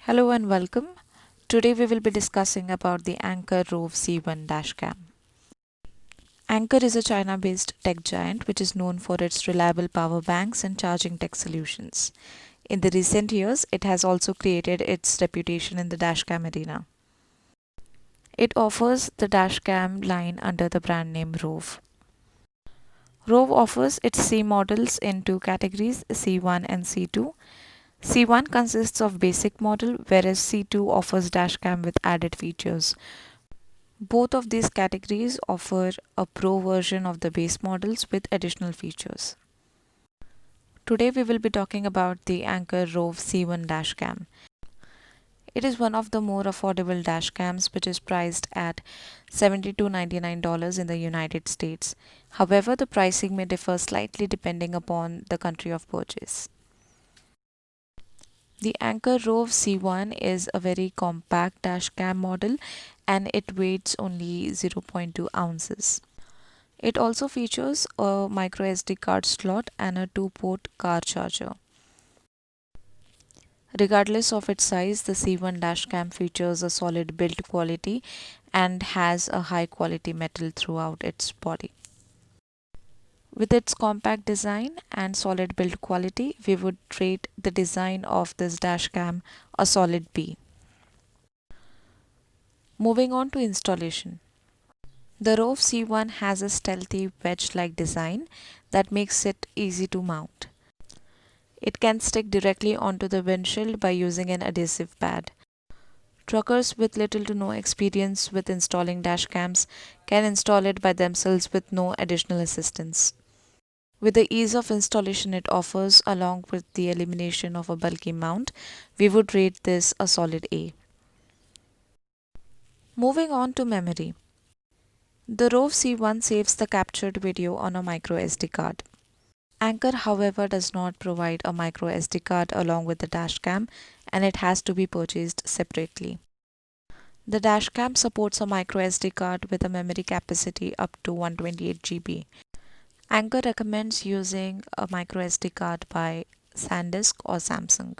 Hello and welcome. Today we will be discussing about the Anker ROAV C1 dashcam. Anker is a China-based tech giant which is known for its reliable power banks and charging tech solutions. In the recent years, it has also created its reputation in the dashcam arena. It offers the dashcam line under the brand name ROAV. ROAV offers its C models in two categories, C1 and C2. C1 consists of basic model, whereas C2 offers dashcam with added features. Both of these categories offer a pro version of the base models with additional features. Today we will be talking about the Anker ROAV C1 dashcam. It is one of the more affordable dashcams which is priced at $72.99 in the United States. However, the pricing may differ slightly depending upon the country of purchase. The Anker ROAV C1 is a very compact dashcam model and it weighs only 0.2 ounces. It also features a micro SD card slot and a 2-port car charger. Regardless of its size, the C1 dashcam features a solid build quality and has a high quality metal throughout its body. With its compact design and solid build quality, we would rate the design of this dashcam a solid B. Moving on to installation. The ROAV C1 has a stealthy wedge-like design that makes it easy to mount. It can stick directly onto the windshield by using an adhesive pad. Truckers with little to no experience with installing dashcams can install it by themselves with no additional assistance. With the ease of installation it offers, along with the elimination of a bulky mount, we would rate this a solid A. Moving on to memory. The ROAV C1 saves the captured video on a micro SD card. Anker, however, does not provide a micro SD card along with the dashcam and it has to be purchased separately. The dashcam supports a micro SD card with a memory capacity up to 128 GB. Anker recommends using a micro SD card by SanDisk or Samsung.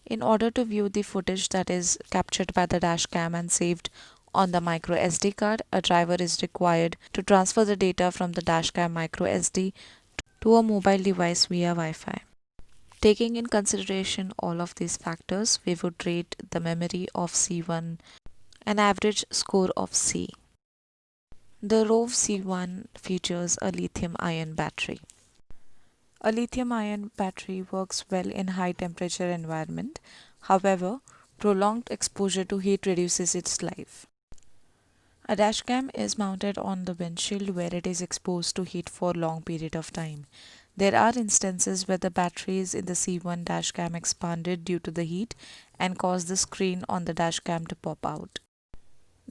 In order to view the footage that is captured by the dashcam and saved on the micro SD card, a driver is required to transfer the data from the dashcam micro SD to a mobile device via Wi-Fi. Taking in consideration all of these factors, we would rate the memory of C1 an average score of C. The ROAV C1 features a lithium-ion battery. A lithium-ion battery works well in high-temperature environment. However, prolonged exposure to heat reduces its life. A dashcam is mounted on the windshield where it is exposed to heat for a long period of time. There are instances where the batteries in the C1 dashcam expanded due to the heat and caused the screen on the dashcam to pop out.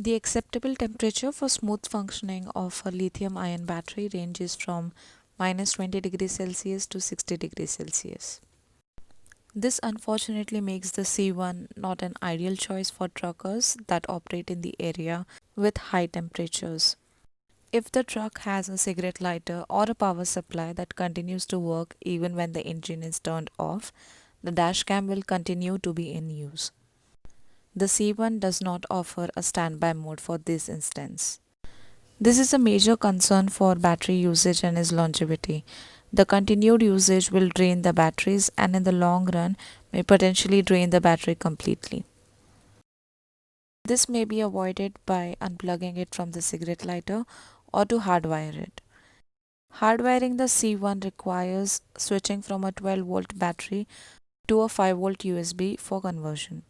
The acceptable temperature for smooth functioning of a lithium-ion battery ranges from -20 degrees Celsius to 60 degrees Celsius. This unfortunately makes the C1 not an ideal choice for truckers that operate in the area with high temperatures. If the truck has a cigarette lighter or a power supply that continues to work even when the engine is turned off, the dashcam will continue to be in use. The C1 does not offer a standby mode for this instance. This is a major concern for battery usage and its longevity. The continued usage will drain the batteries and in the long run may potentially drain the battery completely. This may be avoided by unplugging it from the cigarette lighter or to hardwire it. Hardwiring the C1 requires switching from a 12-volt battery to a 5-volt USB for conversion.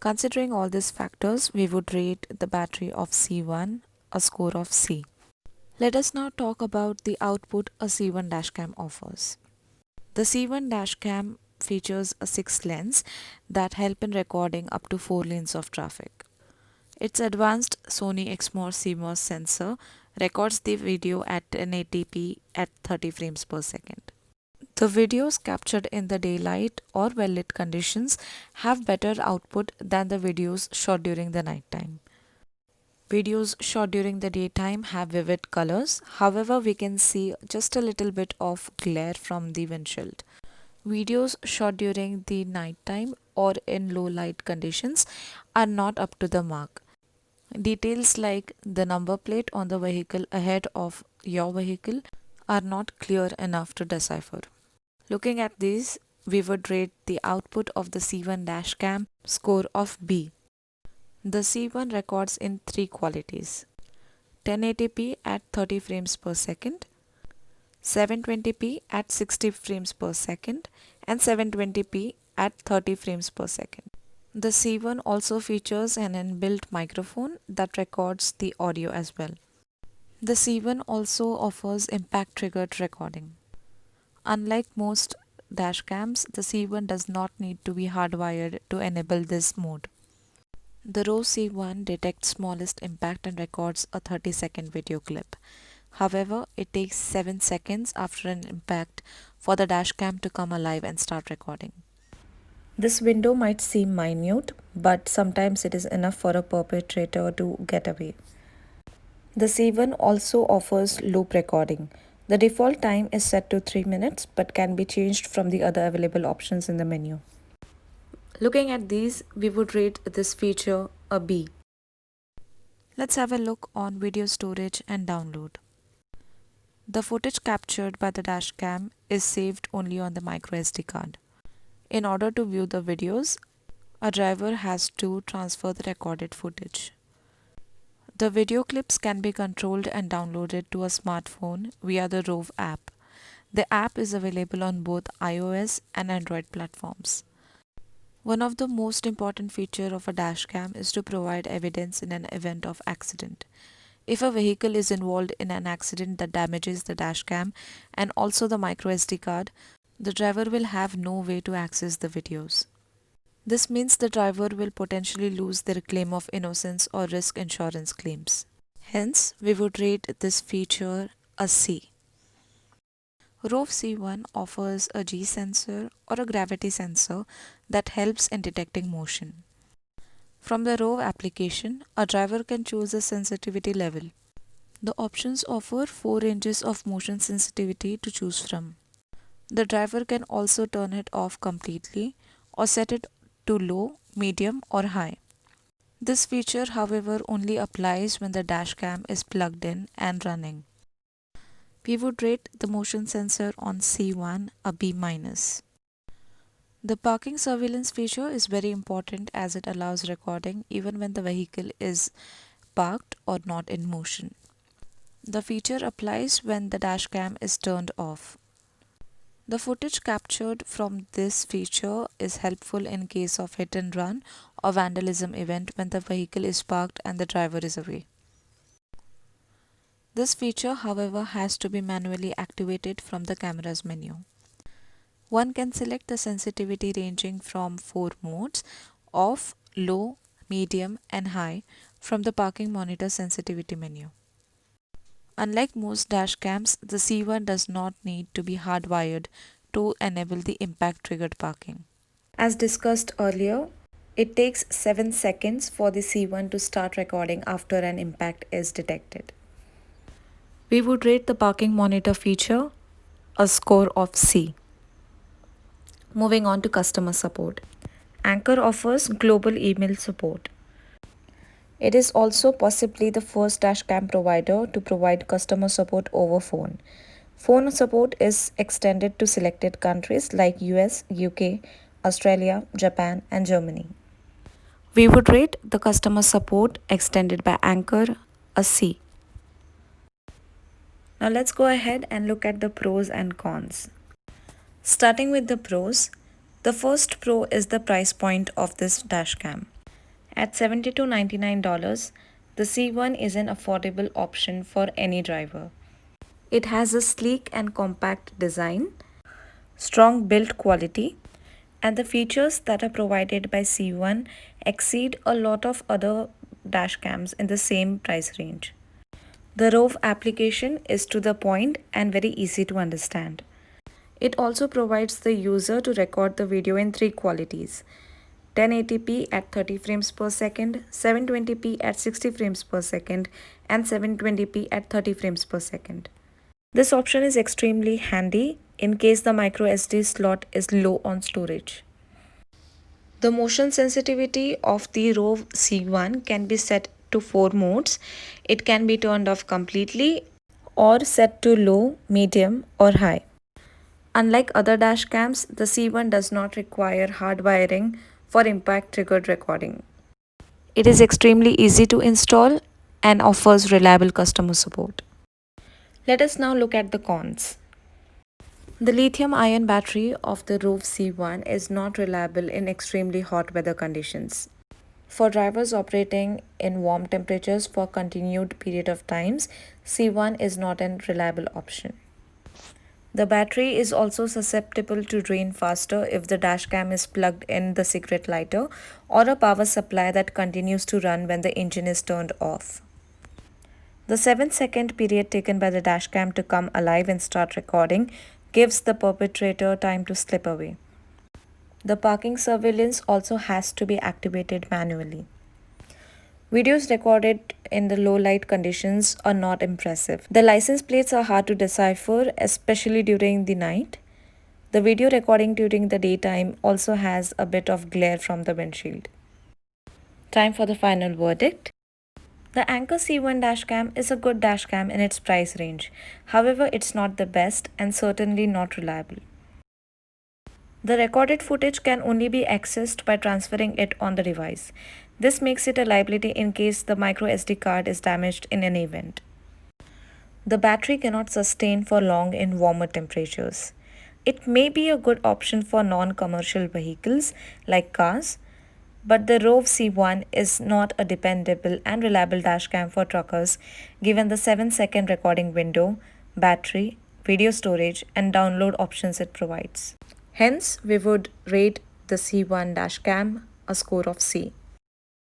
Considering all these factors, we would rate the battery of C1 a score of C. Let us now talk about the output a C1 dashcam offers. The C1 dashcam features a 6 lens that help in recording up to 4 lanes of traffic. Its advanced Sony Exmor CMOS sensor records the video at 1080p at 30 frames per second. The videos captured in the daylight or well-lit conditions have better output than the videos shot during the nighttime. Videos shot during the daytime have vivid colors, however we can see just a little bit of glare from the windshield. Videos shot during the nighttime or in low light conditions are not up to the mark. Details like the number plate on the vehicle ahead of your vehicle are not clear enough to decipher. Looking at these, we would rate the output of the C1 dashcam score of B. The C1 records in three qualities: 1080p at 30 frames per second, 720p at 60 frames per second, and 720p at 30 frames per second. The C1 also features an inbuilt microphone that records the audio as well. The C1 also offers impact triggered recording. Unlike most dashcams, the C1 does not need to be hardwired to enable this mode. The ROAV C1 detects smallest impact and records a 30-second video clip. However, it takes 7 seconds after an impact for the dashcam to come alive and start recording. This window might seem minute, but sometimes it is enough for a perpetrator to get away. The C1 also offers loop recording. The default time is set to 3 minutes but can be changed from the other available options in the menu. Looking at these, we would rate this feature a B. Let's have a look on video storage and download. The footage captured by the dashcam is saved only on the microSD card. In order to view the videos, a driver has to transfer the recorded footage. The video clips can be controlled and downloaded to a smartphone via the ROAV app. The app is available on both iOS and Android platforms. One of the most important features of a dashcam is to provide evidence in an event of accident. If a vehicle is involved in an accident that damages the dashcam and also the microSD card, the driver will have no way to access the videos. This means the driver will potentially lose their claim of innocence or risk insurance claims. Hence, we would rate this feature a C. ROAV C1 offers a G sensor or a gravity sensor that helps in detecting motion. From the ROAV application, a driver can choose a sensitivity level. The options offer 4 ranges of motion sensitivity to choose from. The driver can also turn it off completely or set it to low, medium or high. This feature, however, only applies when the dashcam is plugged in and running. We would rate the motion sensor on C1 a B-. The parking surveillance feature is very important as it allows recording even when the vehicle is parked or not in motion. The feature applies when the dashcam is turned off. The footage captured from this feature is helpful in case of hit and run or vandalism event when the vehicle is parked and the driver is away. This feature, however, has to be manually activated from the camera's menu. One can select the sensitivity ranging from 4 modes: off, low, medium and high from the parking monitor sensitivity menu. Unlike most dashcams, the C1 does not need to be hardwired to enable the impact triggered parking. As discussed earlier, it takes 7 seconds for the C1 to start recording after an impact is detected. We would rate the parking monitor feature a score of C. Moving on to customer support. Anker offers global email support. It is also possibly the first dashcam provider to provide customer support over phone. Phone support is extended to selected countries like US, UK, Australia, Japan, and Germany. We would rate the customer support extended by Anker a C. Now let's go ahead and look at the pros and cons. Starting with the pros, the first pro is the price point of this dashcam. At $72.99, the C1 is an affordable option for any driver. It has a sleek and compact design, strong build quality, and the features that are provided by C1 exceed a lot of other dashcams in the same price range. The ROAV application is to the point and very easy to understand. It also provides the user to record the video in 3 qualities: 1080p at 30 frames per second, 720p at 60 frames per second, and 720p at 30 frames per second. This option is extremely handy in case the microSD slot is low on storage. The motion sensitivity of the ROAV C1 can be set to 4 modes. It can be turned off completely or set to low, medium, or high. Unlike other dash cams, the C1 does not require hard wiring for impact triggered recording. It is extremely easy to install and offers reliable customer support. Let us now look at the cons. The lithium ion battery of the ROAV C1 is not reliable in extremely hot weather conditions. For drivers operating in warm temperatures for continued period of times, C1 is not a reliable option. The battery is also susceptible to drain faster if the dashcam is plugged in the cigarette lighter or a power supply that continues to run when the engine is turned off. The 7-second period taken by the dashcam to come alive and start recording gives the perpetrator time to slip away. The parking surveillance also has to be activated manually. Videos recorded in the low light conditions are not impressive. The license plates are hard to decipher, especially during the night. The video recording during the daytime also has a bit of glare from the windshield. Time for the final verdict. The Anker C1 dashcam is a good dashcam in its price range. However, it's not the best and certainly not reliable. The recorded footage can only be accessed by transferring it on the device. This makes it a liability in case the micro SD card is damaged in an event. The battery cannot sustain for long in warmer temperatures. It may be a good option for non-commercial vehicles like cars, but the ROAV C1 is not a dependable and reliable dashcam for truckers given the 7-second recording window, battery, video storage, and download options it provides. Hence, we would rate the C1 dashcam a score of C.